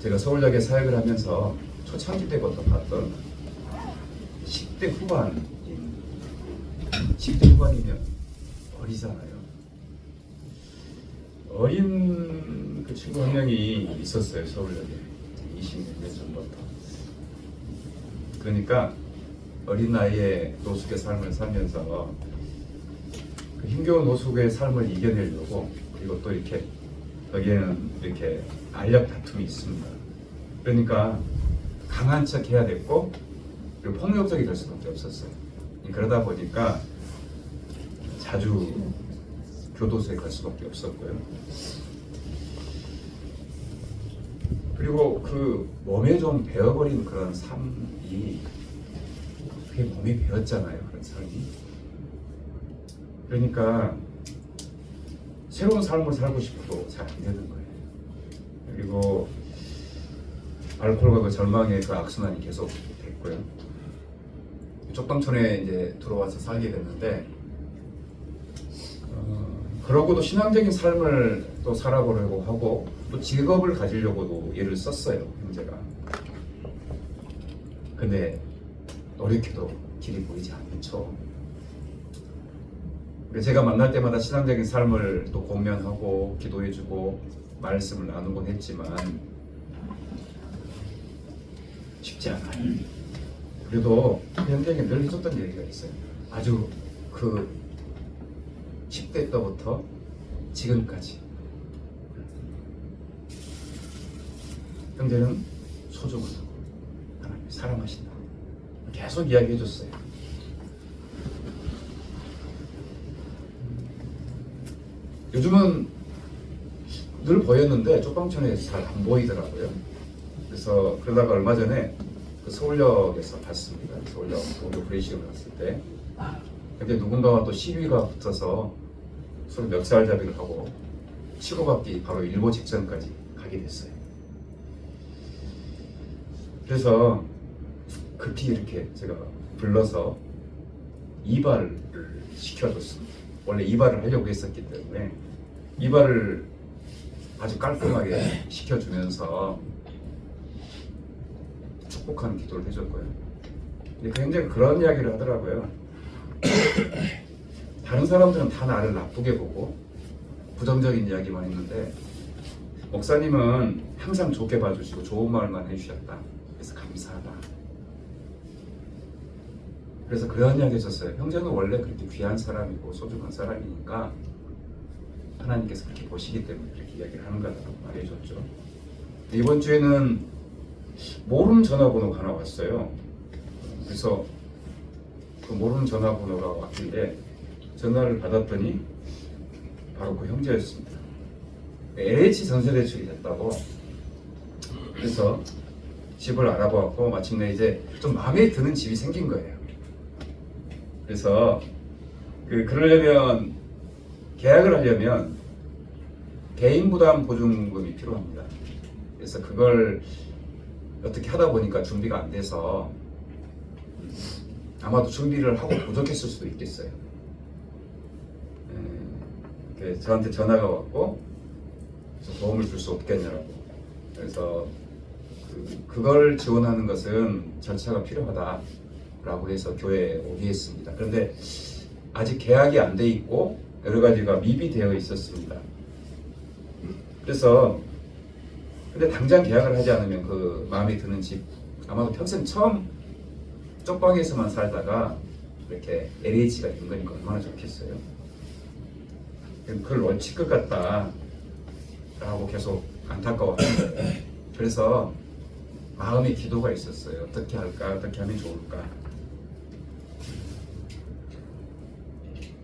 제가 서울역에 사역을 하면서 초창기 때부터 봤던 10대 후반인, 10대 후반이면 어리잖아요. 어린 그 친구 한 명이 있었어요, 서울역에. 20몇 년 전부터. 그러니까 어린 나이에 노숙의 삶을 살면서 그 힘겨운 노숙의 삶을 이겨내려고, 그리고 또 이렇게 여기에는 이렇게 알력 다툼이 있습니다. 그러니까 강한 척 해야 됐고, 그리고 폭력적이 될 수밖에 없었어요. 그러다 보니까 자주 교도소에 갈 수밖에 없었고요. 그리고 그 몸에 좀 배어버린 그런 삶이, 그게 몸에 배었잖아요, 그런 삶이. 그러니까 새로운 삶을 살고 싶어도 잘 안 되는 거예요. 그리고 알코올과 그 절망의 그 악순환이 계속 됐고요. 쪽방촌에 이제 들어와서 살게 됐는데, 그러고도 신앙적인 삶을 또 살아보려고 하고, 또 직업을 가지려고도 애를 썼어요, 형제가. 근데 노력해도 길이 보이지 않죠. 제가 만날 때마다 신앙적인 삶을 또 공면하고 기도해주고 말씀을 나누곤 했지만 쉽지 않아요. 그래도 형제에게 늘 해줬던 얘기가 있어요. 아주 그 10대 때부터 지금까지 형제는 소중하다고, 하나님이 사랑하신다, 계속 이야기해 줬어요. 요즘은 늘 보였는데 쪽방촌에 잘 안 보이더라고요. 그래서 그러다가 얼마 전에 그 서울역에서 봤습니다. 서울역 브레이싱을 갔을 때, 근데 누군가와 또 시비가 붙어서 서로 멱살잡이를 하고 치고받기 바로 일보 직전까지 가게 됐어요. 그래서 급히 이렇게 제가 불러서 이발을 시켜줬습니다. 원래 이발을 하려고 했었기 때문에 이발을 아주 깔끔하게 시켜주면서 축복하는 기도를 해줬고요. 근데 그 형제가 그런 이야기를 하더라고요. 다른 사람들은 다 나를 나쁘게 보고 부정적인 이야기만 했는데, 목사님은 항상 좋게 봐주시고 좋은 말만 해주셨다. 그래서 감사하다. 그래서 그런 이야기 했었어요. 형제는 원래 그렇게 귀한 사람이고 소중한 사람이니까 하나님께서 그렇게 보시기 때문에 그렇게 이야기를 하는 거라고 말해줬죠. 이번 주에는 모르는 전화번호가 하나 왔어요. 그래서 그 모르는 전화번호가 왔길래 전화를 받았더니 바로 그 형제였습니다. LH 전세 대출이 됐다고. 그래서 집을 알아보았고 마침내 이제 좀 마음에 드는 집이 생긴 거예요. 그래서 그러려면, 계약을 하려면 개인 부담 보증금이 필요합니다. 그래서 그걸 어떻게 하다 보니까 준비가 안 돼서, 아마도 준비를 하고 부족했을 수도 있겠어요. 저한테 전화가 왔고 도움을 줄 수 없겠냐고. 그래서 그걸 지원하는 것은 절차가 필요하다라고 해서 교회에 오게 했습니다. 그런데 아직 계약이 안 돼 있고 여러 가지가 미비되어 있었습니다. 그래서 근데 당장 계약을 하지 않으면 그 마음에 드는 집, 아마도 평생 처음 쪽방에서만 살다가 이렇게 LH가 된 거니까 얼마나 좋겠어요. 그걸 놓칠 것 같다 라고 계속 안타까워하는데, 그래서 마음의 기도가 있었어요. 어떻게 할까? 어떻게 하면 좋을까?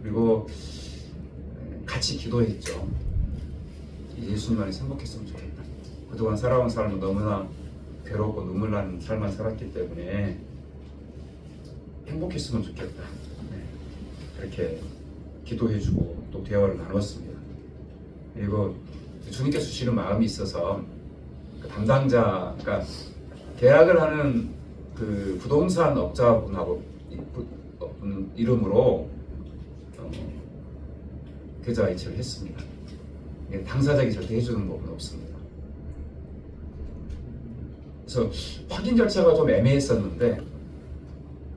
그리고 같이 기도했죠. 예수님 안에 행복했으면 좋겠다. 그동안 살아온 삶은 너무나 괴롭고 눈물 나는 삶만 살았기 때문에 행복했으면 좋겠다. 그렇게 기도해주고 또 대화를 나눴습니다. 그리고 주님께서 주시는 마음이 있어서 그 담당자, 그러니까 계약을 하는 그 부동산 업자분하고 이름으로 계좌 이체를 했습니다. 당사자에게 절대 해주는 법은 없습니다. 그래서 확인 절차가 좀 애매했었는데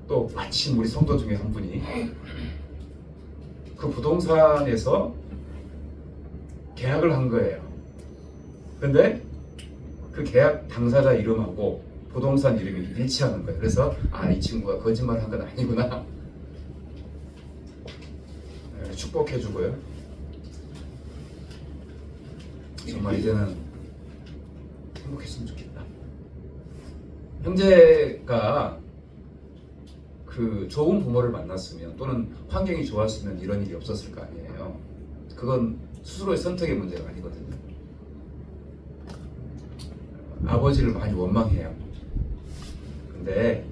또 마침 우리 성도 중에 한 분이 그 부동산에서 계약을 한 거예요. 근데 그 계약 당사자 이름하고 부동산 이름이 일치하는 거예요. 그래서 이 친구가 거짓말한 건 아니구나. 축복해주고요. 정말 이제는 행복했으면 좋겠다. 형제가 그 좋은 부모를 만났으면 또는 환경이 좋았으면 이런 일이 없었을 거 아니에요. 그건 스스로의 선택의 문제가 아니거든요. 아버지를 많이 원망해요. 근데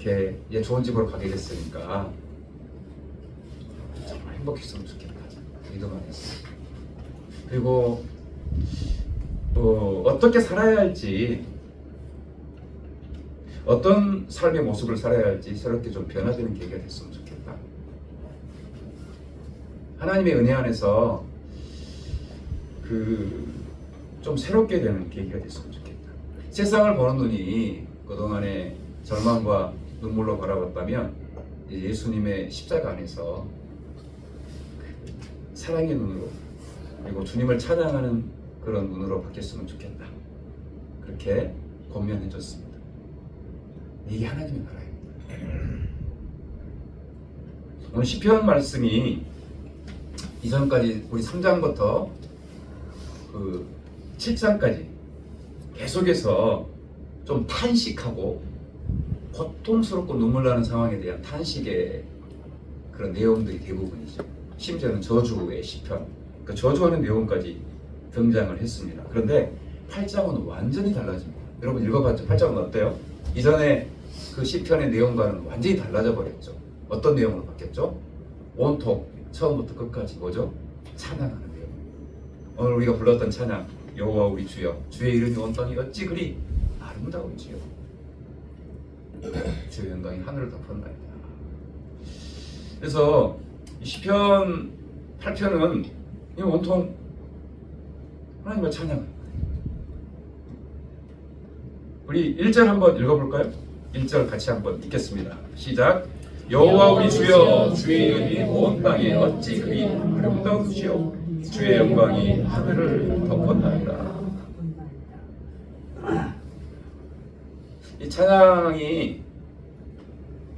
이렇게 얘 좋은 집으로 가게 됐으니까 정말 행복했으면 좋겠다. 기도만 했어요. 그리고 어떻게 살아야 할지, 어떤 삶의 모습을 살아야 할지 새롭게 좀 변화되는 계기가 됐으면 좋겠다. 하나님의 은혜 안에서 좀 새롭게 되는 계기가 됐으면 좋겠다. 세상을 보는 눈이 그동안에 절망과 눈물로 바라봤다면 예수님의 십자가 안에서 사랑의 눈으로 그리고 주님을 찬양하는 그런 눈으로 바뀌었으면 좋겠다. 그렇게 권면해 줬습니다. 이게 하나님의 나라입니다. 오늘 시편 말씀이 이전까지 우리 3장부터 7장까지 계속해서 좀 탄식하고 고통스럽고 눈물 나는 상황에 대한 탄식의 그런 내용들이 대부분이죠. 심지어는 저주의 시편, 그 저주하는 내용까지 등장을 했습니다. 그런데 8장은 완전히 달라집니다. 여러분 읽어봤죠? 8장은 어때요? 이전에 그 시편의 내용과는 완전히 달라져 버렸죠. 어떤 내용으로 바뀌었죠? 온통 처음부터 끝까지 뭐죠? 찬양하는 내용. 오늘 우리가 불렀던 찬양, 여호와 우리 주여, 주의 이름이 온 땅이 어찌 그리 아름다운지요. 주의 영광이 하늘을 덮었나이다. 그래서 시편 8편은 온통 하나님을 찬양합니다. 우리 1절 한번 읽어볼까요? 1절 같이 한번 읽겠습니다. 시작. 여호와 우리 주여, 주의 이름이 온 땅에 어찌 그리 아름다우시오. 주의 영광이 하늘을 덮었나이다. 이 찬양이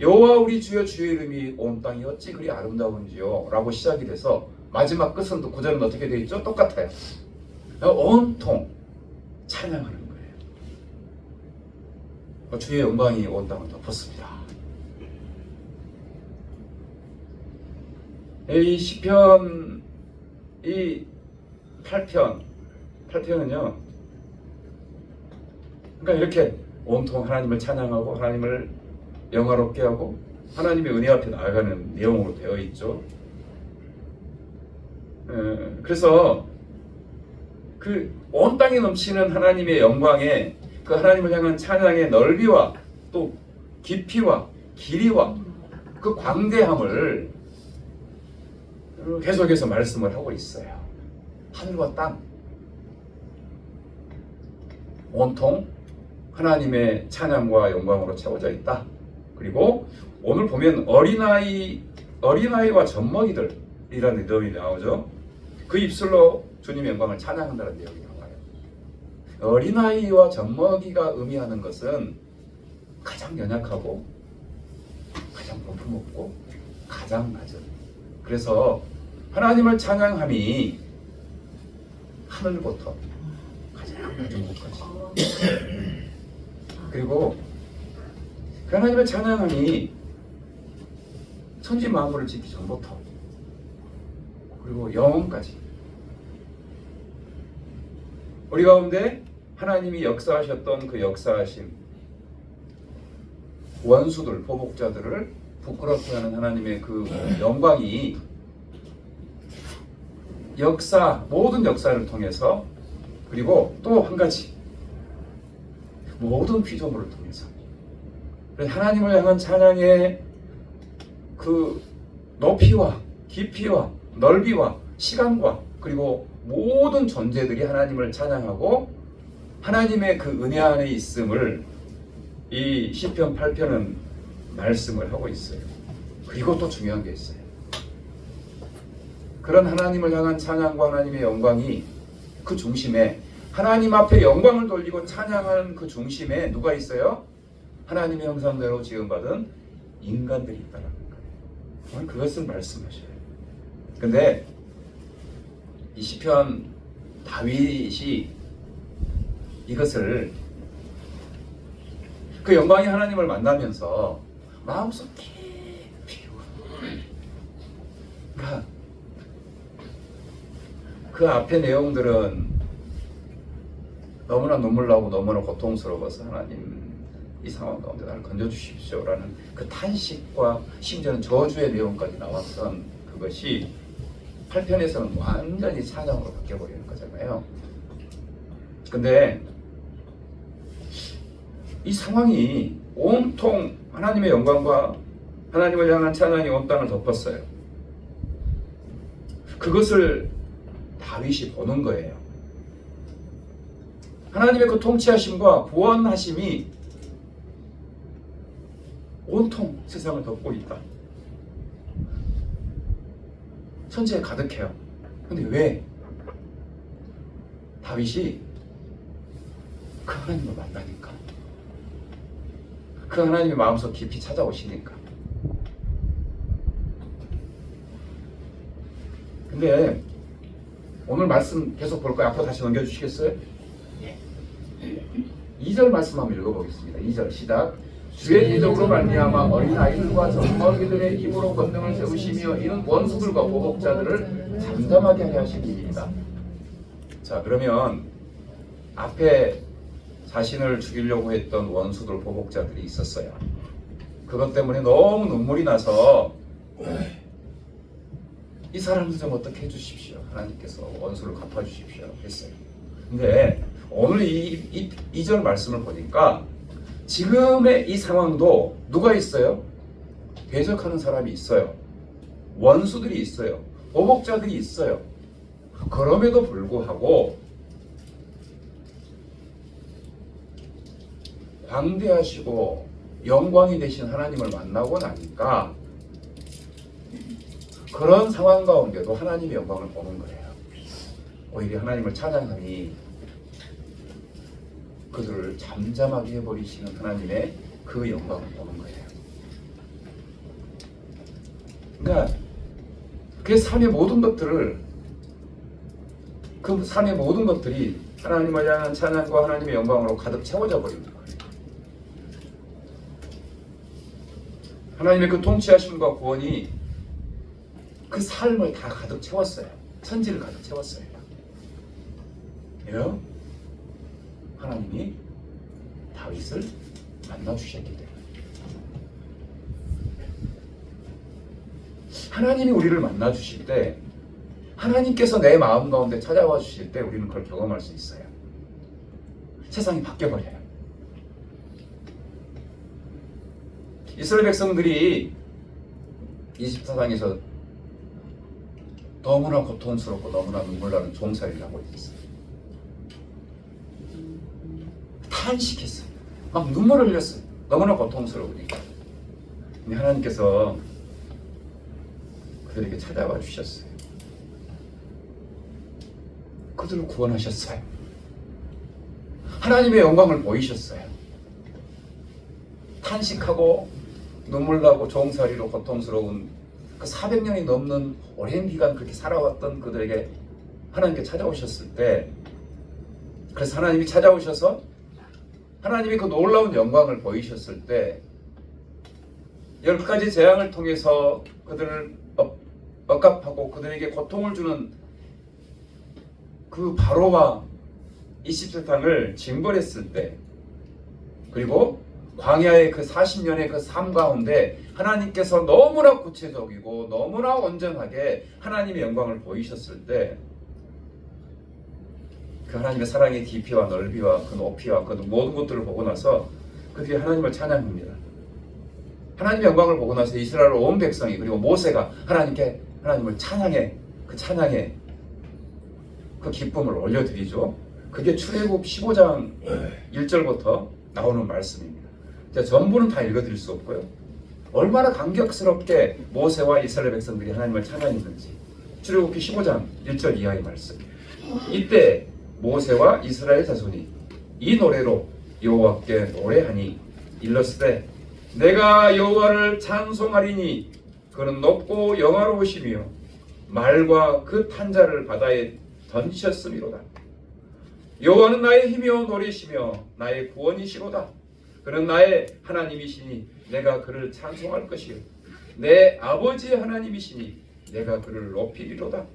여호와 우리 주여, 주의 이름이 온 땅이 어찌 그리 아름다운지요 라고 시작이 돼서 마지막 끝은 또 9절은 어떻게 되어 있죠? 똑같아요. 온통 찬양하는 거예요. 주의 영광이 온 땅을 덮었습니다. 이 시편 이 8편은요, 그러니까 이렇게 온통 하나님을 찬양하고 하나님을 영화롭게 하고 하나님의 은혜 앞에 나아가는 내용으로 되어 있죠. 그래서 그 온 땅에 넘치는 하나님의 영광에 그 하나님을 향한 찬양의 넓이와 또 깊이와 길이와 그 광대함을 계속해서 말씀을 하고 있어요. 하늘과 땅 온통 하나님의 찬양과 영광으로 채워져 있다. 그리고 오늘 보면 어린아이와 젖먹이들이라는 내용이 나오죠. 그 입술로 주님의 영광을 찬양한다는 내용이 나와요. 어린아이와 젖먹이가 의미하는 것은 가장 연약하고 가장 볼품없고 가장 낮은, 그래서 하나님을 찬양함이 하늘부터 가장 낮은 곳까지, 그리고 그 하나님의 찬양함이 천지 만물을 짓기 전부터 그리고 영원까지 우리 가운데 하나님이 역사하셨던 그 역사하심, 원수들, 보복자들을 부끄럽게 하는 하나님의 그 영광이 모든 역사를 통해서, 그리고 또 한 가지 모든 피조물을 통해서 하나님을 향한 찬양의 그 높이와 깊이와 넓이와 시간과 그리고 모든 존재들이 하나님을 찬양하고 하나님의 그 은혜 안에 있음을 이 시편 8편은 말씀을 하고 있어요. 그리고 또 중요한 게 있어요. 그런 하나님을 향한 찬양과 하나님의 영광이 그 중심에, 하나님 앞에 영광을 돌리고 찬양하는 그 중심에 누가 있어요? 하나님의 형상대로 지음받은 인간들이 있다는 거예요. 오늘 그것을 말씀하셔요. 근데 이 시편 다윗이 이것을, 그 영광의 하나님을 만나면서 마음속 깊이, 그러니까 그 앞에 내용들은 너무나 눈물 나고 너무나 고통스러워서 하나님 이 상황 가운데 나를 건져주십시오라는 그 탄식과 심지어는 저주의 내용까지 나왔던 그것이 8편에서는 완전히 찬양으로 바뀌어버리는 거잖아요. 근데 이 상황이 온통 하나님의 영광과 하나님을 향한 찬양이 온 땅을 덮었어요. 그것을 다윗이 보는 거예요. 하나님의 그 통치하심과 구원하심이 온통 세상을 덮고 있다. 천지에 가득해요. 근데 왜? 다윗이 그 하나님을 만나니까, 그 하나님의 마음속 깊이 찾아오시니까. 근데 오늘 말씀 계속 볼 거예요. 앞으로 다시 넘겨주시겠어요? 2절 말씀 한번 읽어보겠습니다. 2절 시작. 주의 대적으로 말미암아 어린아이들과 젖먹이들의 힘으로 권능을 세우시며 이는 원수들과 보복자들을 잠잠하게 하려 하심이니이다. 자, 그러면 앞에 자신을 죽이려고 했던 원수들, 보복자들이 있었어요. 그것 때문에 너무 눈물이 나서 이 사람들 좀 어떻게 해주십시오, 하나님께서 원수를 갚아주십시오 했어요. 근데 오늘 이 2절 말씀을 보니까 지금의 이 상황도 누가 있어요? 대적하는 사람이 있어요. 원수들이 있어요. 보복자들이 있어요. 그럼에도 불구하고 광대하시고 영광이 되신 하나님을 만나고 나니까 그런 상황 가운데도 하나님의 영광을 보는 거예요. 오히려 하나님을 찬양하니 그들을 잠잠하게 해버리시는 하나님의 그 영광을 보는 거예요. 그러니까 그 삶의 모든 것들을, 그 삶의 모든 것들이 하나님을 향한 찬양과 하나님의 영광으로 가득 채워져 버리는 거예요. 하나님의 그 통치하심과 구원이 그 삶을 다 가득 채웠어요. 천지를 가득 채웠어요. 왜요? 하나님이 다윗을 만나주셨기 때문에. 하나님이 우리를 만나주실 때, 하나님께서 내 마음 가운데 찾아와 주실 때 우리는 그걸 경험할 수 있어요. 세상이 바뀌어버려요. 이스라엘 백성들이 이집트 땅에서 너무나 고통스럽고 너무나 눈물 나는 종살이를 하고 있었어요. 탄식했어요. 막 눈물을 흘렸어요. 너무나 고통스러우니까. 근데 하나님께서 그들에게 찾아와 주셨어요. 그들을 구원하셨어요. 하나님의 영광을 보이셨어요. 탄식하고 눈물 나고 종살이로 고통스러운 그 400년이 넘는 오랜 기간 그렇게 살아왔던 그들에게 하나님께 찾아오셨을 때, 그래서 하나님이 찾아오셔서 하나님이 그 놀라운 영광을 보이셨을 때 10가지 재앙을 통해서 그들을 억압하고 그들에게 고통을 주는 그 바로와 이집트 땅을 징벌했을 때, 그리고 광야의 그 40년의 그 삶 가운데 하나님께서 너무나 구체적이고 너무나 온전하게 하나님의 영광을 보이셨을 때, 그 하나님의 사랑의 깊이와 넓이와 그 높이와 그 모든 것들을 보고 나서 그들이 하나님을 찬양합니다. 하나님의 영광을 보고 나서 이스라엘 온 백성이, 그리고 모세가 하나님을 찬양해, 그 찬양에 그 기쁨을 올려드리죠. 그게 출애굽 15장 1절부터 나오는 말씀입니다. 전부는 다 읽어드릴 수 없고요. 얼마나 감격스럽게 모세와 이스라엘 백성들이 하나님을 찬양했는지 출애굽기 15장 1절 이하의 말씀. 이때 모세와 이스라엘 자손이 이 노래로 여호와께 노래하니 일렀으되 내가 여호와를 찬송하리니 그는 높고 영화로우시며 말과 그 탄자를 바다에 던지셨음이로다. 여호와는 나의 힘이요 노리시며 나의 구원이시로다. 그는 나의 하나님이시니 내가 그를 찬송할 것이요 내 아버지의 하나님이시니 내가 그를 높이리로다.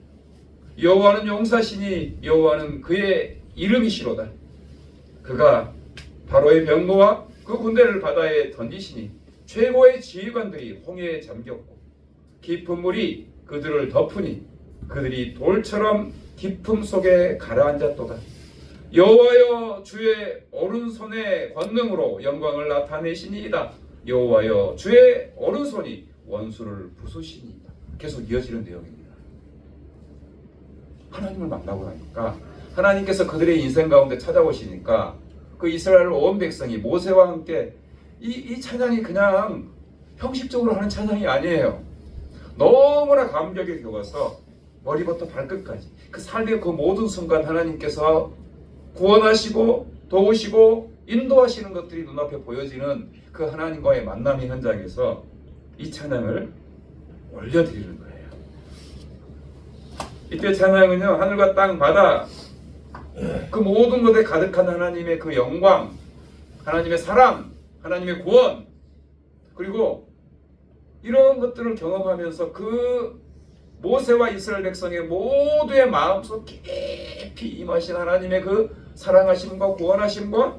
여호와는 용사시니 여호와는 그의 이름이시로다. 그가 바로의 병거와 그 군대를 바다에 던지시니 최고의 지휘관들이 홍해에 잠겼고 깊은 물이 그들을 덮으니 그들이 돌처럼 깊음 속에 가라앉았도다. 여호와여 주의 오른손의 권능으로 영광을 나타내시니이다. 여호와여 주의 오른손이 원수를 부수시니이다. 계속 이어지는 내용입니다. 하나님을 만나고 나니까 하나님께서 그들의 인생 가운데 찾아오시니까 그 이스라엘 온 백성이 모세와 함께 이 찬양이 그냥 형식적으로 하는 찬양이 아니에요. 너무나 감격에 겨워서 머리부터 발끝까지 그 삶의 그 모든 순간 하나님께서 구원하시고 도우시고 인도하시는 것들이 눈앞에 보여지는 그 하나님과의 만남의 현장에서 이 찬양을 올려드리는 거예요. 이때 찬양은요, 하늘과 땅, 바다 그 모든 것에 가득한 하나님의 그 영광, 하나님의 사랑, 하나님의 구원, 그리고 이런 것들을 경험하면서 그 모세와 이스라엘 백성의 모두의 마음속 깊이 임하신 하나님의 그 사랑하심과 구원하심과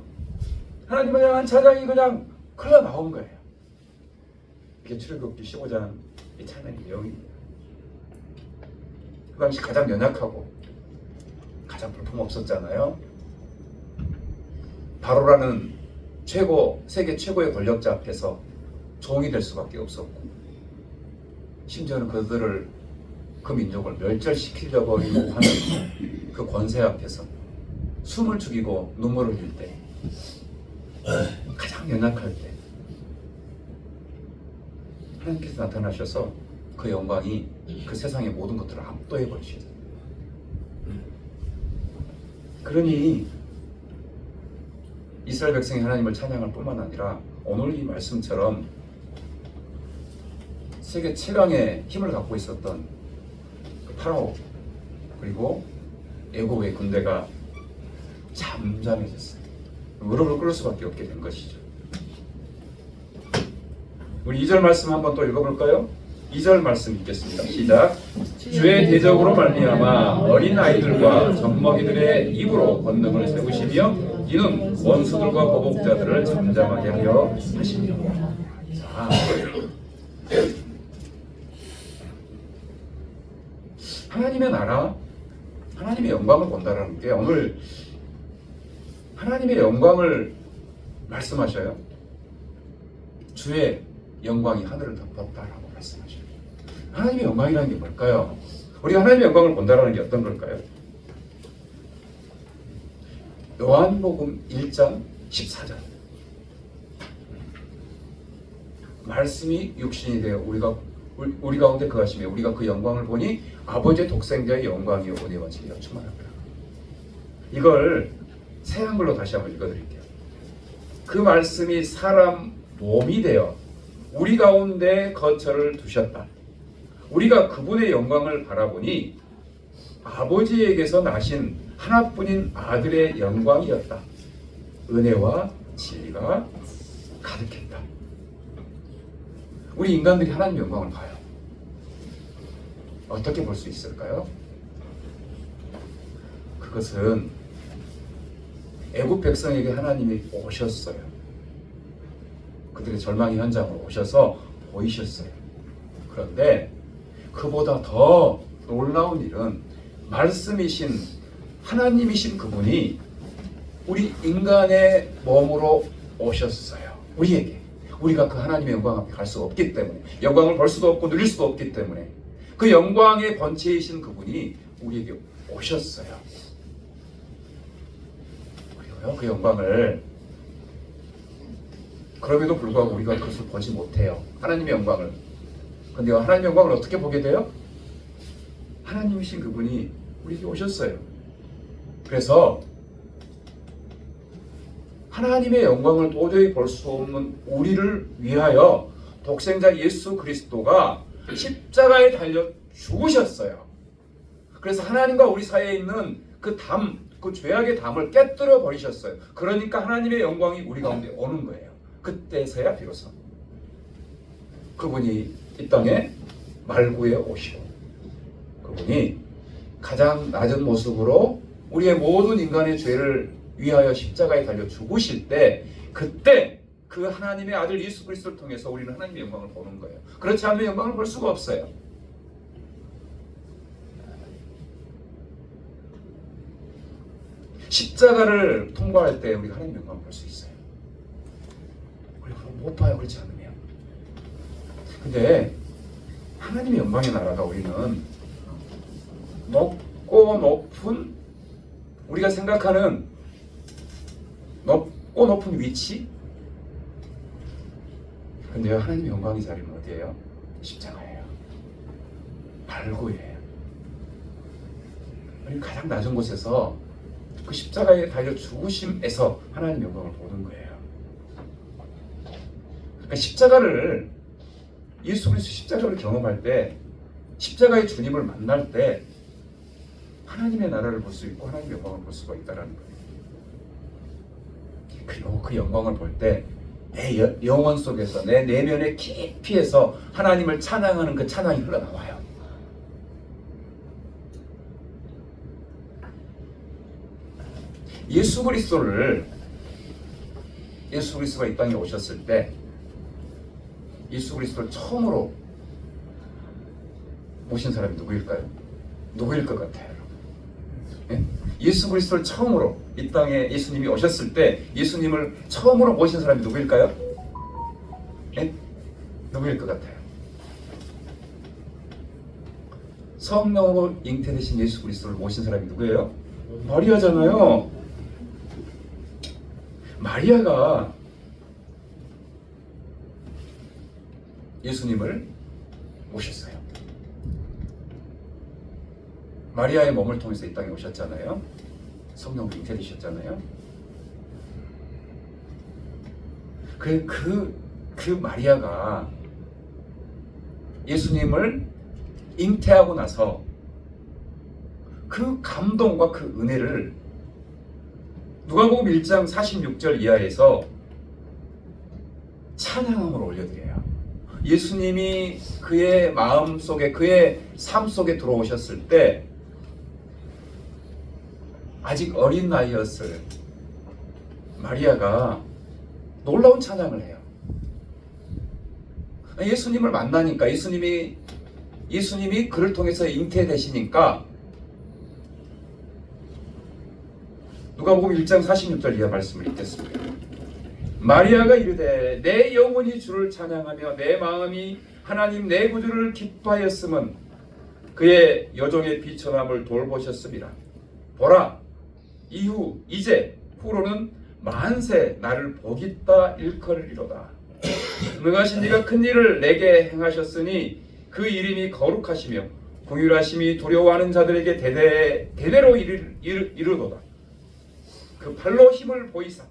하나님을 향한 찬양이 그냥 흘러나온 거예요. 이게 출애굽기 15장 이 찬양의 내용입니다. 그 당시 가장 연약하고 가장 볼품없었잖아요. 바로라는 세계 최고의 권력자 앞에서 종이 될 수밖에 없었고, 심지어는 그들을, 그 민족을 멸절시키려고 하는 그 권세 앞에서 숨을 죽이고 눈물을 흘릴 때, 가장 연약할 때 하나님께서 나타나셔서 그 영광이 그 세상의 모든 것들을 압도해 버리시죠. 그러니 이스라엘 백성이 하나님을 찬양할 뿐만 아니라 오늘 이 말씀처럼 세계 최강의 힘을 갖고 있었던 그 파라오, 그리고 애국의 군대가 잠잠해졌어요. 무릎을 꿇을 수밖에 없게 된 것이죠. 우리 2절 말씀 한번 또 읽어볼까요? 2절 말씀 읽겠습니다. 시작. 주의 대적으로 말미암아 어린 아이들과 젖먹이들의 입으로 권능을 세우시며 이는 원수들과 보복자들을 잠잠하게 하려 하시며. 자, 하나님의 나라, 하나님의 영광을 본다라는 게 오늘 하나님의 영광을 말씀하셔요. 주의 영광이 하늘을 덮었다라고 말씀하셔요. 하나님의 영광이라는 게 뭘까요? 우리가 하나님의 영광을 본다라는 게 어떤 걸까요? 요한복음 1장 14절. 말씀이 육신이 되어 우리 가운데 거하시며 우리가 그 영광을 보니 아버지의 독생자의 영광이요 은혜와 진리가 충만하더라. 이걸 새 한글로 다시 한번 읽어드릴게요. 그 말씀이 사람 몸이 되어 우리 가운데 거처를 두셨다. 우리가 그분의 영광을 바라보니 아버지에게서 나신 하나뿐인 아들의 영광이었다. 은혜와 진리가 가득했다. 우리 인간들이 하나님의 영광을 봐요. 어떻게 볼 수 있을까요? 그것은 애국 백성에게 하나님이 오셨어요. 그들의 절망의 현장으로 오셔서 보이셨어요. 그런데 그보다 더 놀라운 일은 말씀이신 하나님이신 그분이 우리 인간의 몸으로 오셨어요. 우리에게. 우리가 그 하나님의 영광 앞에 갈 수 없기 때문에, 영광을 볼 수도 없고 누릴 수도 없기 때문에 그 영광의 본체이신 그분이 우리에게 오셨어요. 보여요. 그 영광을. 그럼에도 불구하고 우리가 그것을 보지 못해요. 하나님의 영광을. 근데 하나님의 영광을 어떻게 보게 돼요? 하나님이신 그분이 우리에게 오셨어요. 그래서 하나님의 영광을 도저히 볼 수 없는 우리를 위하여 독생자 예수 그리스도가 십자가에 달려 죽으셨어요. 그래서 하나님과 우리 사이에 있는 그 죄악의 담을 깨뜨려 버리셨어요. 그러니까 하나님의 영광이 우리 가운데 오는 거예요. 그때서야 비로소 그분이 이 땅에 말구에 오시고 그분이 가장 낮은 모습으로 우리의 모든 인간의 죄를 위하여 십자가에 달려 죽으실 때, 그때 그 하나님의 아들 예수 그리스도를 통해서 우리는 하나님의 영광을 보는 거예요. 그렇지 않으면 영광을 볼 수가 없어요. 십자가를 통과할 때 우리가 하나님의 영광을 볼 수 있어요. 그리고 못 봐요. 그렇지 않으면. 근데 하나님의 영광의 나라가 우리는 높고 높은, 우리가 생각하는 높고 높은 위치, 근데요, 하나님의 영광의 자리는 어디예요? 십자가예요. 발구예요. 가장 낮은 곳에서 그 십자가에 달려 죽으심에서 하나님의 영광을 보는 거예요. 그러니까 십자가를, 예수 그리스도 십자가를 경험할 때, 십자가의 주님을 만날 때 하나님의 나라를 볼 수 있고 하나님의 영광을 볼 수가 있다는 거예요. 그리고 그 영광을 볼 때 내 영혼 속에서, 내 내면의 깊이에서 하나님을 찬양하는 그 찬양이 흘러나와요. 예수 그리스도가 이 땅에 오셨을 때 예수 그리스도를 처음으로 모신 사람이 누구일까요? 누구일 것 같아요? 예? 예수 그리스도를 처음으로 이 땅에 예수님이 오셨을 때 예수님을 처음으로 모신 사람이 누구일까요? 예? 누구일 것 같아요? 성령으로 잉태되신 예수 그리스도를 모신 사람이 누구예요? 마리아잖아요. 마리아가 예수님을 모셨어요. 마리아의 몸을 통해서 이 땅에 오셨잖아요. 성령으로 잉태되셨잖아요. 그 마리아가 예수님을 잉태하고 나서 그 감동과 그 은혜를 누가복음 1장 46절 이하에서 찬양함으로 올려드려요. 예수님이 그의 마음 속에, 그의 삶 속에 들어오셨을 때 아직 어린 나이였을 마리아가 놀라운 찬양을 해요. 예수님을 만나니까, 예수님이 그를 통해서 잉태되시니까, 누가복음 1장 46절 이하 말씀을 읽겠습니다. 마리아가 이르되 내 영혼이 주를 찬양하며 내 마음이 하나님 내 구주를 기뻐하였음은 그의 여종의 비천함을 돌보셨음이라. 보라, 이제 후로는 만세 나를 복있다 일컬으리로다. 능하신 이가 큰 일을 내게 행하셨으니 그 이름이 거룩하시며 긍휼하심이 두려워하는 자들에게 대대로 이르도다. 그 팔로 힘을 보이사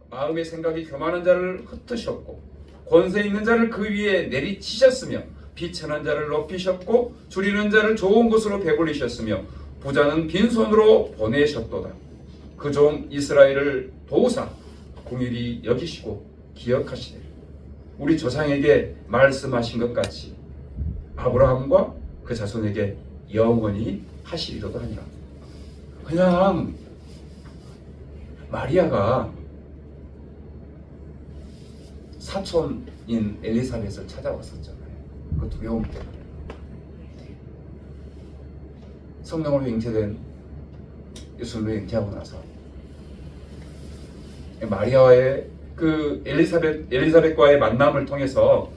마음의 생각이 교만한 자를 흩으셨고 권세 있는 자를 그 위에 내리치셨으며 비천한 자를 높이셨고 줄이는 자를 좋은 곳으로 배불리셨으며 부자는 빈손으로 보내셨도다. 그 종 이스라엘을 도우사 긍휼히 여기시고 기억하시되 우리 조상에게 말씀하신 것 같이 아브라함과 그 자손에게 영원히 하시리로다 하니라. 그냥 마리아가 사촌인 엘리사벳을 찾아왔었잖아요. 그 두려움 때문에. 성령으로 잉태된 예수님을 잉태하고 나서 마리아와의 그 엘리사벳과의 만남을 통해서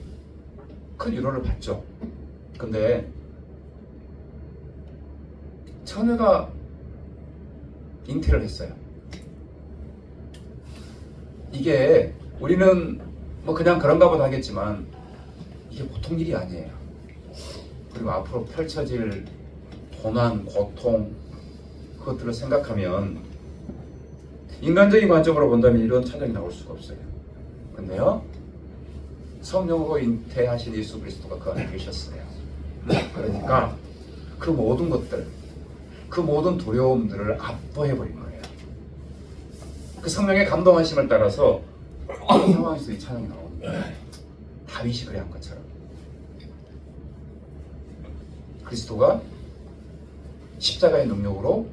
큰 위로를 받죠. 근데 처녀가 잉태를 했어요. 이게 우리는 뭐 그냥 그런가 보다 하겠지만 이게 보통 일이 아니에요. 그리고 앞으로 펼쳐질 고난, 고통 그것들을 생각하면 인간적인 관점으로 본다면 이런 찬양이 나올 수가 없어요. 근데요, 성령으로 잉태하신 예수 그리스도가 그 안에 계셨어요. 그러니까 그 모든 것들, 그 모든 두려움들을 압도해버린 거예요. 그 성령의 감동하심을 따라서 그런 상황에서 이 찬양이 나오는 거예요. 다윗이 그래 한 것처럼. 그리스도가 십자가의 능력으로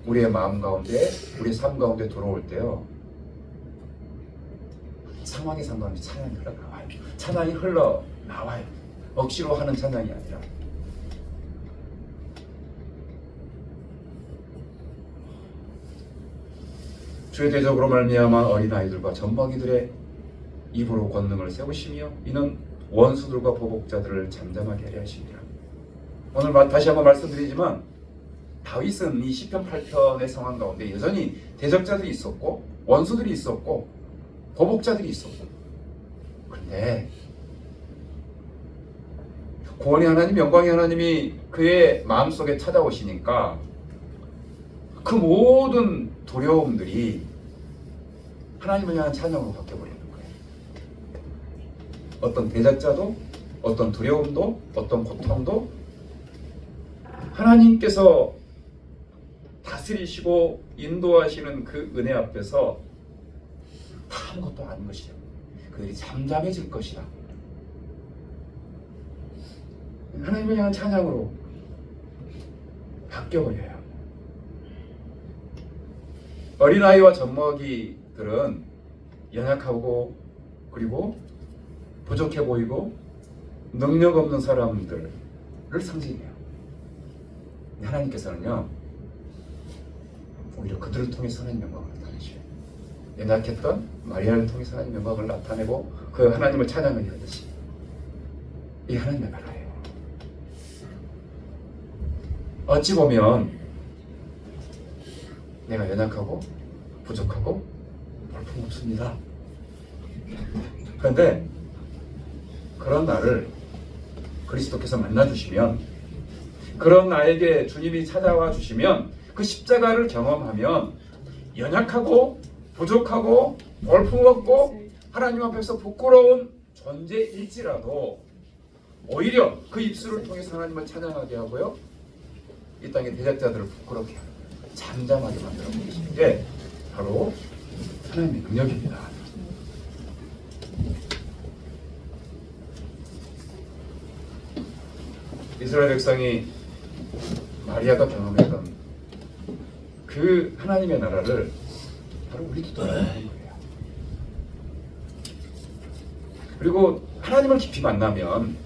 우리의 마음 가운데, 우리의 삶 가운데 들어올 때요, 상황에 상관없이 찬양이 흘러나와요. 찬양이 흘러나와요. 억지로 하는 찬양이 아니라. 주의 대적으로 말미암아 어린아이들과 젖먹이들의 입으로 권능을 세우시며 이는 원수들과 보복자들을 잠잠하게 하려 하시니라. 오늘 다시 한번 말씀드리지만 다윗은 이 시편 8편의 상황 가운데 여전히 대적자들이 있었고 원수들이 있었고 보복자들이 있었고, 그런데 구원의 하나님, 영광의 하나님이 그의 마음속에 찾아오시니까 그 모든 두려움들이 하나님을 향한 찬양으로 바뀌어버리는 거예요. 어떤 대적자도, 어떤 두려움도, 어떤 고통도 하나님께서 다스리시고 인도하시는 그 은혜 앞에서 다 아무것도 아닌 것이다. 그들이 잠잠해질 것이다. 하나님을 향한 찬양으로 바뀌어버려요. 어린아이와 젖먹이들은 연약하고 그리고 부족해 보이고 능력 없는 사람들을 상징해요. 하나님께서는요, 오히려 그들을 통해서 하나님 영광을 나타내셔요. 연약했던 마리아를 통해서 하나님 영광을 나타내고 그 하나님을 찬양을 하듯이 이 하나님의 나라예요. 어찌 보면 내가 연약하고 부족하고 볼품없습니다. 그런데 그런 나를 그리스도께서 만나주시면, 그런 나에게 주님이 찾아와 주시면, 그 십자가를 경험하면 연약하고 부족하고 볼품없고 하나님 앞에서 부끄러운 존재일지라도 오히려 그 입술을 통해서 하나님을 찬양하게 하고요, 이 땅의 대적자들을 부끄럽게 하는, 잠잠하게 만들어 주시는 게 바로 하나님의 능력입니다. 이스라엘 백성이 마리아가 경험했던 그 하나님의 나라를 바로 우리도 떠나는 거예요. 그리고 하나님을 깊이 만나면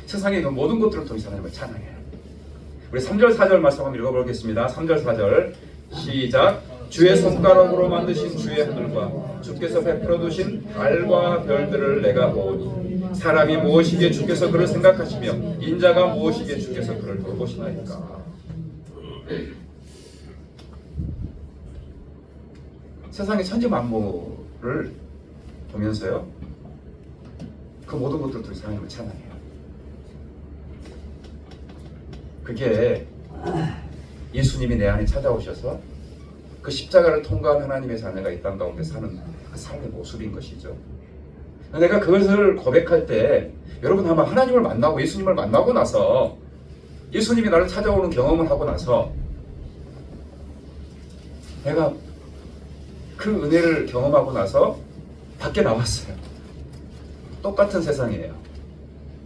세상에 있는 모든 것들을 통해서 하나님을 찬양해요. 우리 3절 4절 말씀 한번 읽어보겠습니다. 3절 4절 시작. 주의 손가락으로 만드신 주의 하늘과 주께서 베풀어 두신 달과 별들을 내가 보니 사람이 무엇이기에 주께서 그를 생각하시며 인자가 무엇이기에 주께서 그를 돌보시나이까. 세상의 천지 만물을 보면서요, 그 모든 것들을 통해서 하나님을 찬양해요. 그게 예수님이 내 안에 찾아오셔서 그 십자가를 통과한 하나님의 자녀가 이 땅 가운데 사는 그 삶의 모습인 것이죠. 내가 그것을 고백할 때, 여러분 아마 하나님을 만나고 예수님을 만나고 나서, 예수님이 나를 찾아오는 경험을 하고 나서 내가 그 은혜를 경험하고 나서 밖에 나왔어요. 똑같은 세상이에요.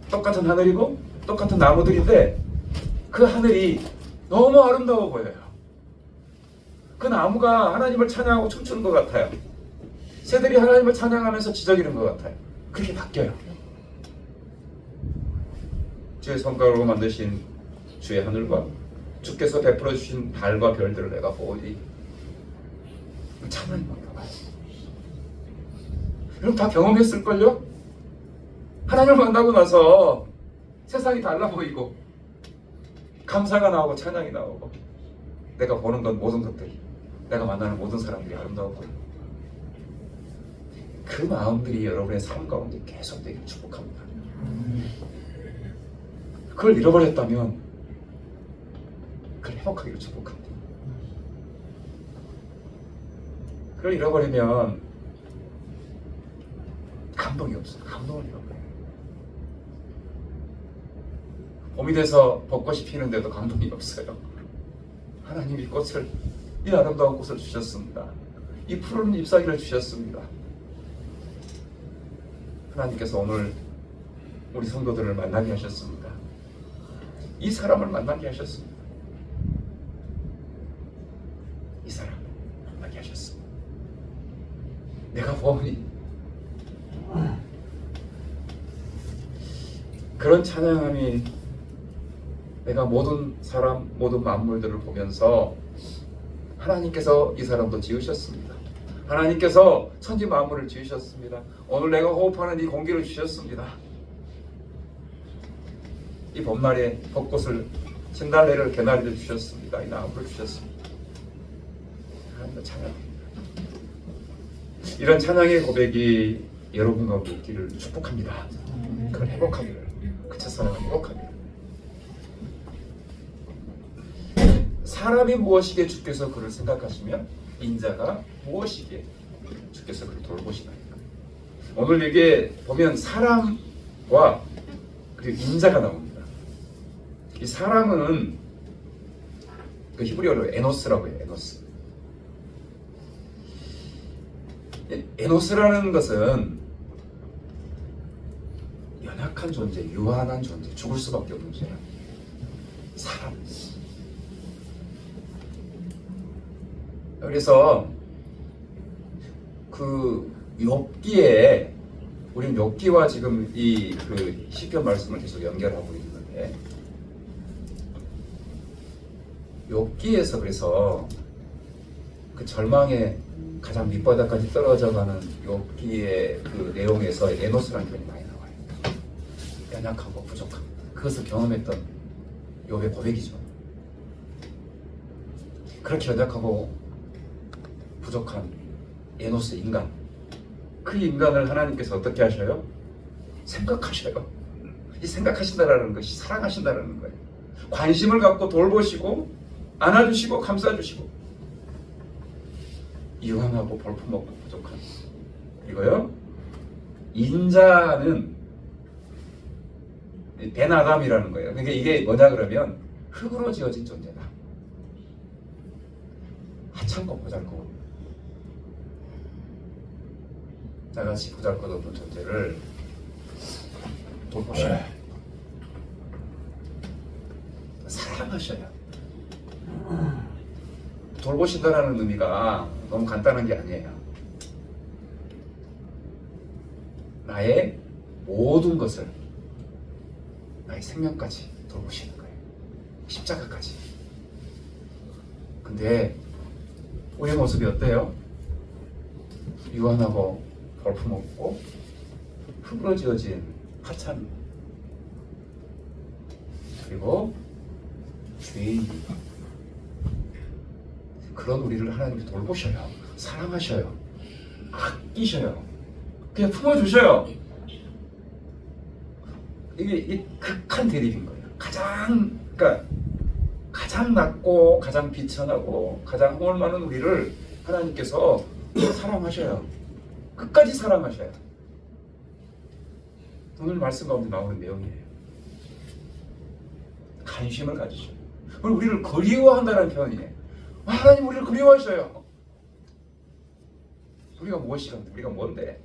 똑같은 하늘이고 똑같은 나무들인데 그 하늘이 너무 아름다워 보여요. 그 나무가 하나님을 찬양하고 춤추는 것 같아요. 새들이 하나님을 찬양하면서 지저귀는 것 같아요. 그렇게 바뀌어요. 주의 손가락으로 만드신 주의 하늘과 주께서 베풀어 주신 달과 별들을 내가 보니 찬양이 뭔가 봐요. 여러분 다 경험했을걸요? 하나님을 만나고 나서 세상이 달라 보이고 감사가 나오고 찬양이 나오고 내가 보는 것 모든 것들이, 내가 만나는 모든 사람들이 아름다워 보이고 그 마음들이 여러분의 삶 가운데 계속 되길 축복합니다. 그걸 잃어버렸다면 그걸 회복하기를 축복합니다. 그걸 잃어버리면 감동이 없어요. 감동을 잃어버려요. 봄이 돼서 벚꽃이 피는데도 감동이 없어요. 하나님이 꽃을, 이 아름다운 꽃을 주셨습니다. 이 푸른 잎사귀를 주셨습니다. 하나님께서 오늘 우리 성도들을 만나게 하셨습니다. 이 사람을 만나게 하셨습니다. 이 사람을 만나게 하셨습니다. 내가 보니 그런 찬양함이 내가 모든 사람, 모든 만물들을 보면서 하나님께서 이 사람도 지으셨습니다. 하나님께서 천지 만물을 지으셨습니다. 오늘 내가 호흡하는 이 공기를 주셨습니다. 이 봄날에 벚꽃을, 진달래를, 개나리를 주셨습니다. 이 나무를 주셨습니다. 하나님도 찬양합니다. 이런 찬양의 고백이 여러분 가운데 있기를 축복합니다. 그걸 회복하기를, 그 첫사랑을 회복하기를. 사람이 무엇이기에 주께서 그를 생각하시면 인자가 무엇이기에 주께서 그를 돌보시나이까. 오늘 여기에 보면 사람과 그리고 인자가 나옵니다. 이 사람은 그 히브리어로 에노스라고 해요. 에노스. 에노스라는 것은 연약한 존재, 유한한 존재, 죽을 수밖에 없는 존재. 사람. 그래서 그 욥기에, 우리는 욥기와 지금 이 그 시편 말씀을 계속 연결하고 있는데, 욥기에서 그래서 그 절망의 가장 밑바닥까지 떨어져가는 욥기의 그 내용에서 에노스라는 표현이 많이 나와요. 연약하고 부족함, 그것을 경험했던 욥의 고백이죠. 그렇게 연약하고 부족한 에노스 인간, 그 인간을 하나님께서 어떻게 하셔요? 생각하셔요. 이 생각하신다라는 것이 사랑하신다라는 거예요. 관심을 갖고 돌보시고 안아주시고 감싸주시고, 유한하고 볼품없고 부족한, 그리고요 인자는 베나담이라는 거예요. 그러니까 이게 뭐냐 그러면 흙으로 지어진 존재다. 하찮고 보잘것 없는, 나같이 보잘것없는 존재를 돌보셔요. 사랑하셔요. 돌보신다라는 의미가 너무 간단한 게 아니에요. 나의 모든 것을, 나의 생명까지 돌보시는 거예요. 십자가까지. 근데 우리의 모습이 어때요? 유한하고 볼품없고 흙으로 지어진 하찮은, 그리고 죄인, 그런 우리를 하나님이 돌보셔요. 사랑하셔요. 아끼셔요. 그냥 품어주셔요. 이게 극한 대립인 거예요. 그러니까 가장 낮고 가장 비천하고 가장 허물 많은 우리를 하나님께서 사랑하셔요. 끝까지 사랑하셔요. 오늘 말씀 가운데 나오는 내용이에요. 관심을 가지셔요. 그리고 우리를 그리워한다는 표현이에요. 하나님 우리를 그리워하셔요. 우리가 무엇이란데, 우리가 뭔데?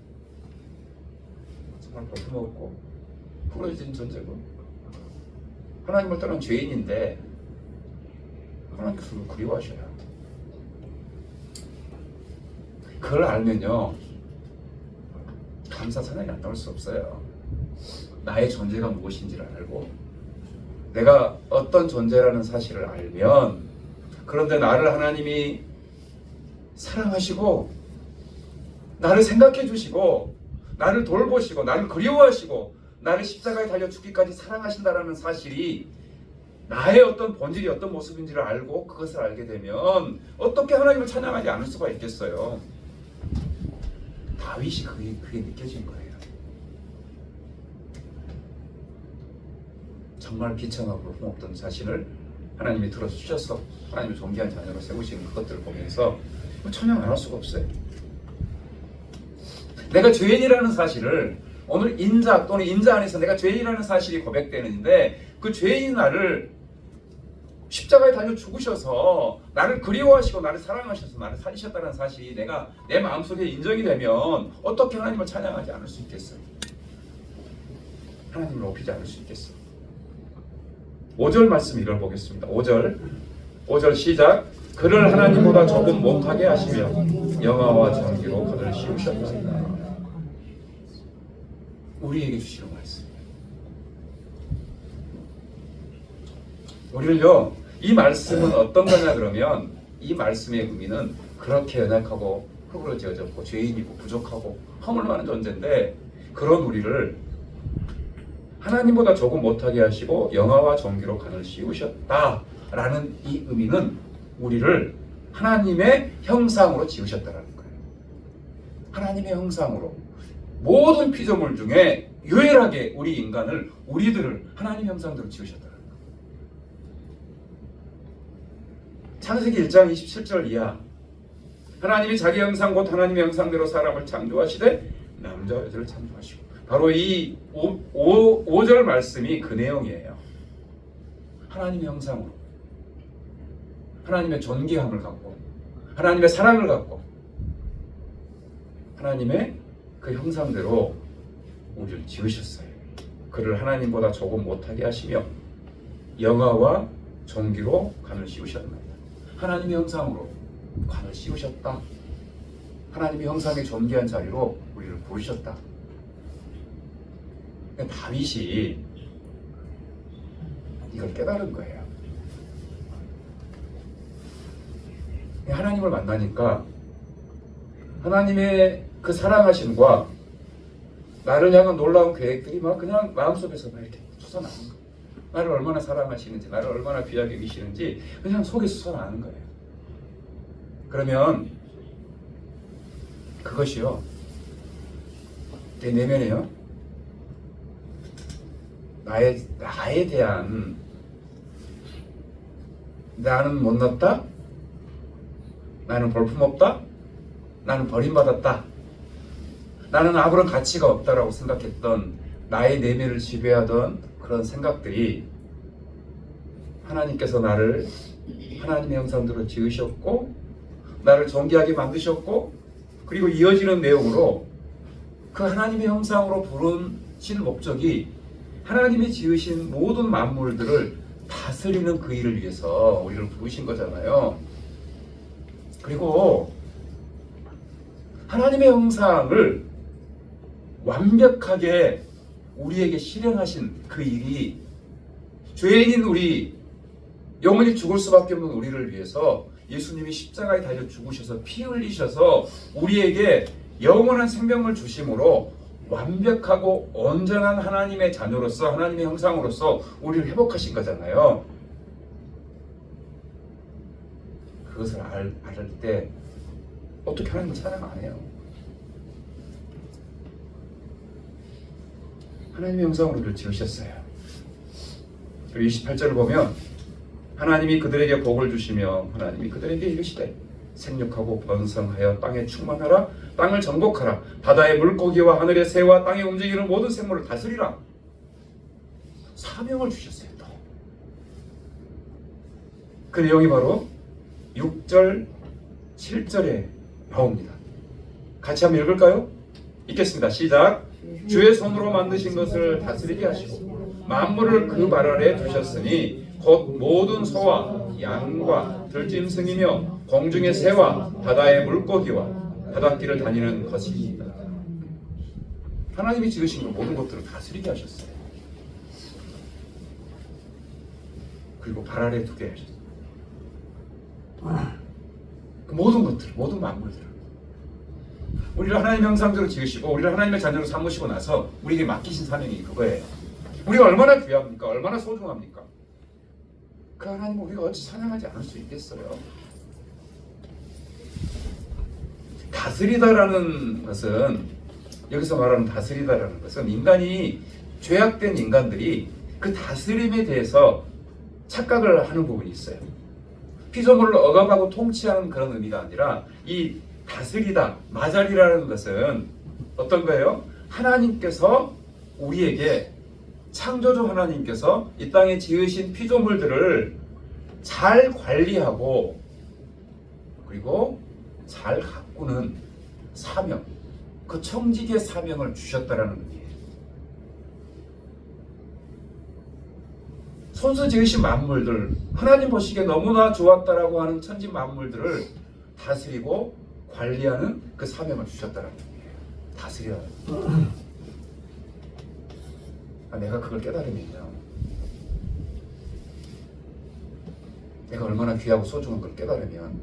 정말 볼품없고 부러진 존재고 하나님을 떠난 죄인인데 하나님께서 우리를 그리워하셔요. 그걸 알면요 감사 찬양이 안 나올 수 없어요. 나의 존재가 무엇인지를 알고 내가 어떤 존재라는 사실을 알면, 그런데 나를 하나님이 사랑하시고 나를 생각해 주시고 나를 돌보시고 나를 그리워하시고 나를 십자가에 달려 죽기까지 사랑하신다라는 사실이 나의 어떤 본질이 어떤 모습인지를 알고 그것을 알게 되면 어떻게 하나님을 찬양하지 않을 수가 있겠어요. 다윗이 그게 느껴진 거예요. 정말 비참하고 볼품없던 자신을 하나님이 들어주셔서 하나님을 존귀한 자녀로 세우시는 그것들을 보면서 찬양 안 할 수가 없어요. 내가 죄인이라는 사실을 오늘 인자 또는 인자 안에서 내가 죄인이라는 사실이 고백되는데 그 죄인인 나를 십자가에 달려 죽으셔서 나를 그리워하시고 나를 사랑하셔서 나를 살리셨다는 사실이 내가 내 마음속에 인정이 되면 어떻게 하나님을 찬양하지 않을 수 있겠어요? 하나님을 높이지 않을 수 있겠어요? 5절 말씀 읽어보겠습니다. 5절 시작. 그를 하나님보다 조금 못하게 하시며 영화와 정기로 그를 씌우셨다. 우리에게 주시는 말씀. 우리를요, 이 말씀은 어떤 거냐 그러면 이 말씀의 의미는 그렇게 연약하고 흙으로 지어졌고 죄인이고 부족하고 허물 많은 존재인데 그런 우리를 하나님보다 조금 못하게 하시고 영화와 정기로 간을 씌우셨다라는 이 의미는 우리를 하나님의 형상으로 지으셨다라는 거예요. 하나님의 형상으로 모든 피조물 중에 유일하게 우리 인간을 우리들을 하나님 형상대로 지으셨다는 거예요. 창세기 1장 27절 이하 하나님이 자기 형상 곧 하나님의 형상대로 사람을 창조하시되 남자와 여자를 창조하시고 바로 이 5절 말씀이 그 내용이에요. 하나님의 형상으로 하나님의 존귀함을 갖고 하나님의 사랑을 갖고 하나님의 그 형상대로 우리를 지으셨어요. 그를 하나님보다 조금 못하게 하시며 영화와 존귀로 간을 씌우셨나이다. 하나님의 형상으로 관을 씌우셨다. 하나님의 형상의 존귀한 자리로 우리를 부르셨다. 다윗이 이걸 깨달은 거예요. 하나님을 만나니까 하나님의 그 사랑하심과 나를 향한 놀라운 계획들이 막 그냥 마음속에서 막 이렇게 솟아나는 거예요. 나를 얼마나 사랑하시는지, 나를 얼마나 귀하게 여기시는지 그냥 속에 솟아나는 거예요. 그러면 그것이요, 내 내면에요, 나에 대한 나는 못났다, 나는 볼품없다, 나는 버림받았다, 나는 아무런 가치가 없다라고 생각했던 나의 내면을 지배하던 그런 생각들이 하나님께서 나를 하나님의 형상대로 지으셨고 나를 존귀하게 만드셨고 그리고 이어지는 내용으로 그 하나님의 형상으로 부르신 목적이 하나님이 지으신 모든 만물들을 다스리는 그 일을 위해서 우리를 부르신 거잖아요. 그리고 하나님의 형상을 완벽하게 우리에게 실현하신 그 일이 죄인인 우리, 영원히 죽을 수밖에 없는 우리를 위해서 예수님이 십자가에 달려 죽으셔서 피 흘리셔서 우리에게 영원한 생명을 주심으로 완벽하고 온전한 하나님의 자녀로서 하나님의 형상으로서 우리를 회복하신 거잖아요. 그것을 알 때 어떻게 하나님을 사랑 안 해요? 하나님의 형상으로 우리를 지으셨어요. 28절을 보면 하나님이 그들에게 복을 주시며 하나님이 그들에게 이르시되 생육하고 번성하여 땅에 충만하라, 땅을 정복하라, 바다의 물고기와 하늘의 새와 땅에 움직이는 모든 생물을 다스리라. 사명을 주셨어요. 또. 그 내용이 바로 6절, 7절에 나옵니다. 같이 한번 읽을까요? 읽겠습니다. 시작. 주의 손으로 만드신 것을 다스리게 하시고 만물을 그 발 아래 두셨으니 곧 모든 소와 양과 들짐승이며 공중의 새와 바다의 물고기와 바닷길을 다니는 것입니다. 하나님이 지으신 그 모든 것들을 다스리게 하셨어요. 그리고 발 아래 두게 하셨어요. 그 모든 것들, 모든 만물들을 우리를 하나님의 형상대로 지으시고 우리를 하나님의 자녀로 삼으시고 나서 우리에게 맡기신 사명이 그거예요. 우리가 얼마나 귀합니까? 얼마나 소중합니까? 그 하나님을 우리가 어찌 찬양하지 않을 수 있겠어요? 다스리다라는 것은, 여기서 말하는 다스리다라는 것은 인간이, 죄악된 인간들이 그 다스림에 대해서 착각을 하는 부분이 있어요. 피조물을 억압하고 통치하는 그런 의미가 아니라, 이 다스리다, 마자리라는 것은 어떤 거예요? 하나님께서 우리에게, 창조주 하나님께서 이 땅에 지으신 피조물들을 잘 관리하고 그리고 잘 가꾸는 사명, 그 청지기의 사명을 주셨다라는 의미예요. 손수 지으신 만물들, 하나님 보시기에 너무나 좋았다라고 하는 천지 만물들을 다스리고 관리하는 그 사명을 주셨다라는 의미예요. 다스리라. 내가 그걸 깨달으면요, 내가 얼마나 귀하고 소중한 걸 깨달으면,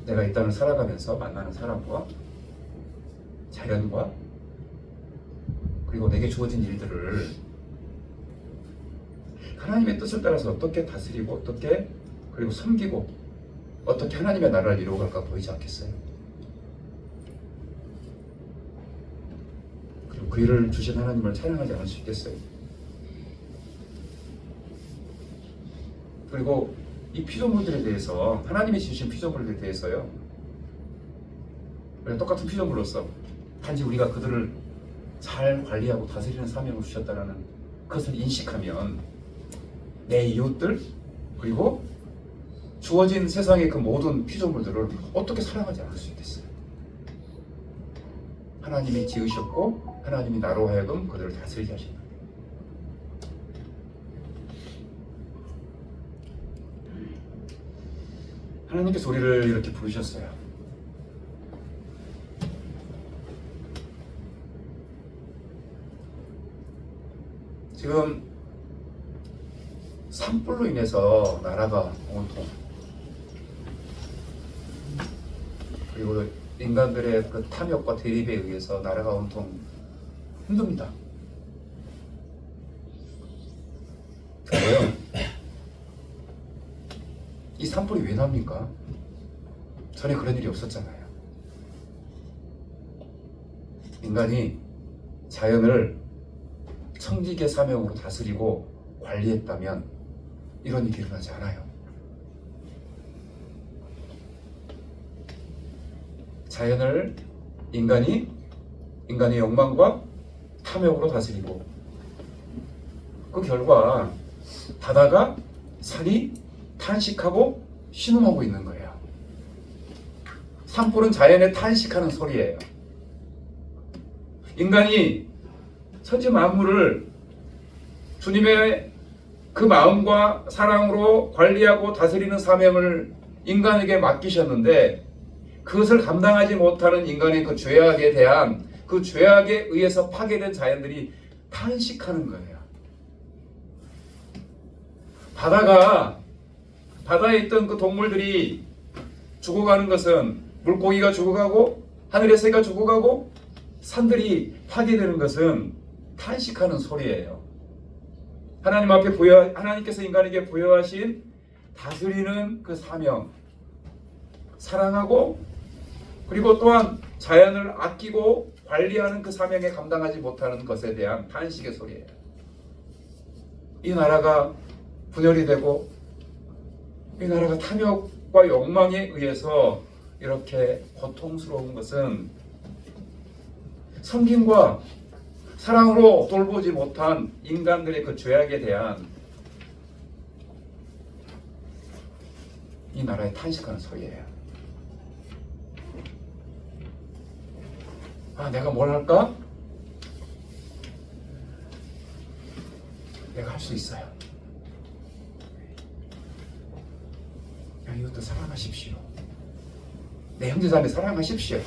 내가 이 땅을 살아가면서 만나는 사람과 자연과 그리고 내게 주어진 일들을 하나님의 뜻을 따라서 어떻게 다스리고, 어떻게 그리고 섬기고, 어떻게 하나님의 나라를 이루어갈까 보이지 않겠어요? 그리고 그 일을 주신 하나님을 찬양하지 않을 수 있겠어요? 그리고 이 피조물들에 대해서, 하나님이 지으신 피조물들에 대해서요, 똑같은 피조물로서 단지 우리가 그들을 잘 관리하고 다스리는 사명을 주셨다는 것을 인식하면 내 이웃들, 그리고 주어진 세상의 그 모든 피조물들을 어떻게 사랑하지 않을 수 있겠어요? 하나님이 지으셨고 하나님이 나로 하여금 그들을 다스리게 하신다. 하나님께서 우리를 이렇게 부르셨어요. 지금 산불로 인해서 나라가 온통, 그리고 인간들의 그 탐욕과 대립에 의해서 나라가 온통 힘듭니다. 근데요, 이 산불이 왜 납니까? 전에 그런 일이 없었잖아요. 인간이 자연을 청지기의 사명으로 다스리고 관리했다면 이런 일이 일어나지 않아요. 자연을 인간의 욕망과 탐욕으로 다스리고, 그 결과 바다가, 산이 탄식하고 신음하고 있는 거예요. 산불은 자연의 탄식하는 소리예요. 인간이 천지 만물을 주님의 그 마음과 사랑으로 관리하고 다스리는 사명을 인간에게 맡기셨는데, 그것을 감당하지 못하는 인간의 그 죄악에 대한, 그 죄악에 의해서 파괴된 자연들이 탄식하는 거예요. 바다에 있던 그 동물들이 죽어가는 것은, 물고기가 죽어가고 하늘의 새가 죽어가고 산들이 파괴되는 것은 탄식하는 소리예요. 하나님 앞에 하나님께서 인간에게 부여하신 다스리는 그 사명, 사랑하고 그리고 또한 자연을 아끼고 관리하는 그 사명에 감당하지 못하는 것에 대한 탄식의 소리예요. 이 나라가 분열이 되고 이 나라가 탐욕과 욕망에 의해서 이렇게 고통스러운 것은 섬김과 사랑으로 돌보지 못한 인간들의 그 죄악에 대한 이 나라의 탄식하는 소리예요. 내가 뭘 할까? 내가 할 수 있어요. 이것도 사랑하십시오. 내 형제자매 사랑하십시오.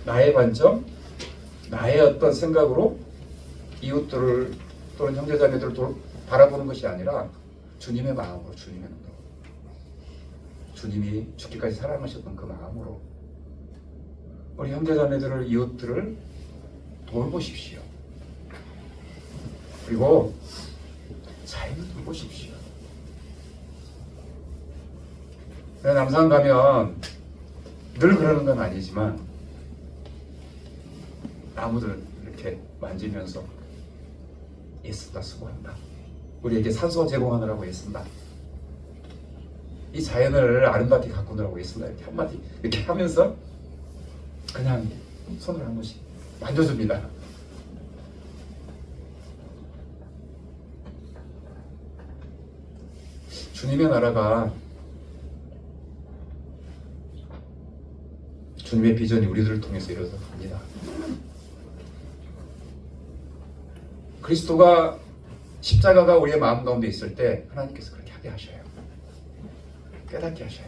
나의 관점, 나의 어떤 생각으로 이웃들을 또는 형제자매들을 바라보는 것이 아니라 주님의 마음으로, 주님의 눈으로, 주님이 죽기까지 사랑하셨던 그 마음으로 우리 형제자매들을, 이웃들을 돌보십시오. 그리고 자연을 보십시오. 남산 가면 늘 그러는 건 아니지만 나무들 이렇게 만지면서 애쓴다, 수고한다, 우리에게 산소 제공하느라고 애쓴다, 이 자연을 아름답게 가꾸느라고 애쓴다, 이렇게 한마디 이렇게 하면서 그냥 손을 한 번씩 만져줍니다. 주님의 나라가, 주님의 비전이 우리들을 통해서 이루어져 갑니다. 그리스도가, 십자가가 우리의 마음 가운데 있을 때 하나님께서 그렇게 하게 하셔요. 깨닫게 하셔요.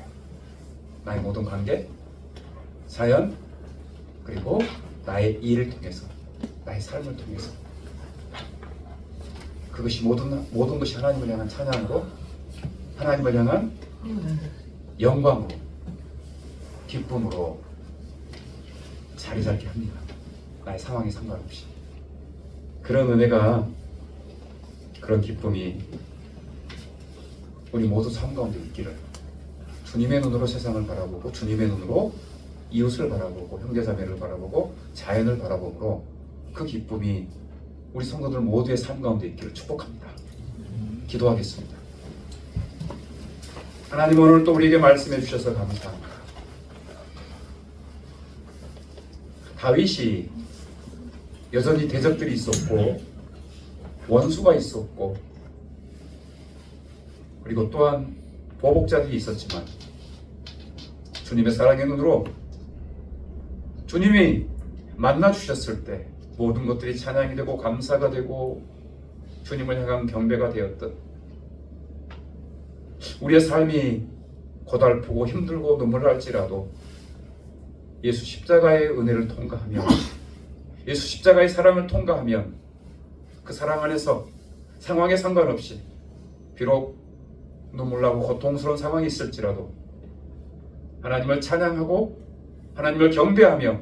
나의 모든 관계, 자연, 그리고 나의 일을 통해서, 나의 삶을 통해서, 그것이 모든 것이 하나님을 향한 찬양으로, 하나님을 향한 영광으로, 기쁨으로 자리 잡게 합니다. 나의 상황에 상관없이. 그런 은혜가, 그런 기쁨이 우리 모두 삶 가운데 있기를, 주님의 눈으로 세상을 바라보고, 주님의 눈으로 이웃을 바라보고, 형제자매를 바라보고, 자연을 바라보므로 그 기쁨이 우리 성도들 모두의 삶 가운데 있기를 축복합니다. 기도하겠습니다. 하나님, 오늘 또 우리에게 말씀해 주셔서 감사합니다. 다윗이 여전히 대적들이 있었고, 원수가 있었고, 그리고 또한 보복자들이 있었지만, 주님의 사랑의 눈으로 주님이 만나 주셨을 때 모든 것들이 찬양이 되고 감사가 되고 주님을 향한 경배가 되었던, 우리의 삶이 고달프고 힘들고 눈물을 할지라도 예수 십자가의 은혜를 통과하며, 예수 십자가의 사랑을 통과하며, 그 사랑 안에서 상황에 상관없이, 비록 눈물나고 고통스러운 상황이 있을지라도 하나님을 찬양하고 하나님을 경배하며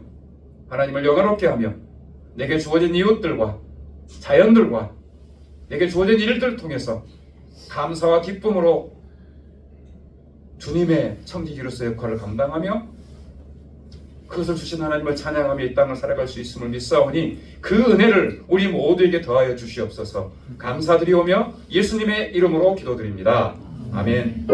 하나님을 영화롭게 하며, 내게 주어진 이웃들과 자연들과 내게 주어진 일들을 통해서 감사와 기쁨으로 주님의 청지기로서의 역할을 감당하며, 그것을 주신 하나님을 찬양하며 이 땅을 살아갈 수 있음을 믿사오니 그 은혜를 우리 모두에게 더하여 주시옵소서. 감사드리오며 예수님의 이름으로 기도드립니다. 아멘.